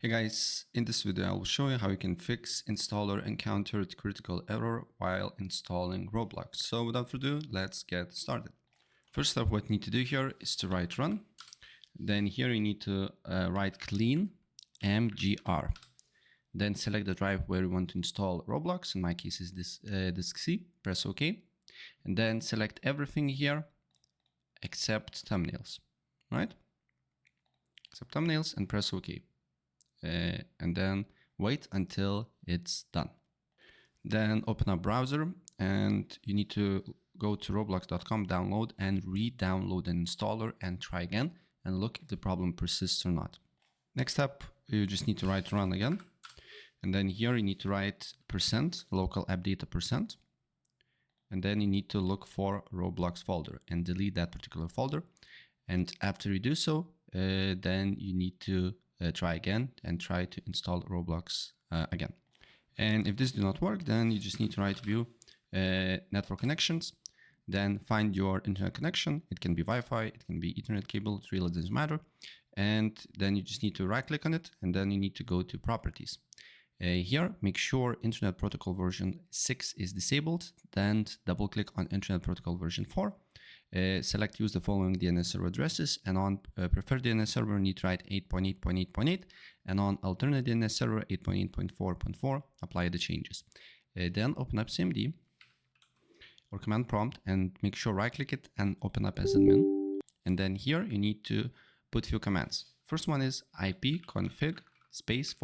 Hey guys, in this video I will show you how you can fix installer encountered critical error while installing Roblox. So without further ado, let's get started. First up, what you need to do here is to write run. Then here you need to write clean mgr. Then select the drive where you want to install Roblox. In my case is this disk C. Press OK. And then select everything here except thumbnails, right? Except thumbnails and press OK. And then wait until it's done. Then open up browser and you need to go to roblox.com, download and re-download an installer and try again and look if the problem persists or not. Next up, you just need to write run again. And then here you need to write % local app data %. And then you need to look for Roblox folder and delete that particular folder. And after you do so, then you need to try again and try to install Roblox again. And if this do not work, then you just need to write view network connections, then find your internet connection. It can be Wi-Fi, it can be Ethernet cable, it really doesn't matter. And then you just need to right click on it and then you need to go to properties. Here, make sure Internet Protocol version 6 is disabled, then double click on Internet Protocol version 4. Select use the following DNS server addresses, and on preferred DNS server you need to write 8.8.8.8, and on alternate DNS server 8.8.4.4 apply the changes. Then open up CMD or command prompt and make sure right click it and open up as admin. And then here you need to put few commands. First one is ipconfig space /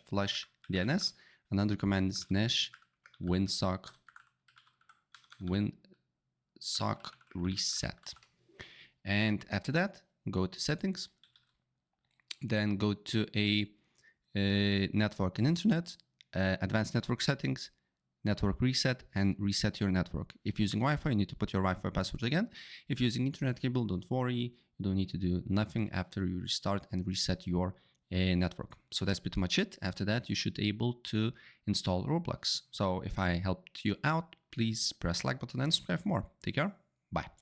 flush DNS. Another command is nesh winsock reset. And after that, go to settings, then go to a network and internet, advanced network settings, network reset, and reset your network. If using Wi-Fi, you need to put your Wi-Fi password again. If using internet cable, don't worry, you don't need to do nothing after you restart and reset your network. So that's pretty much it. After that, you should be able to install Roblox. So if I helped you out, please press like button and subscribe for more. Take care. Bye.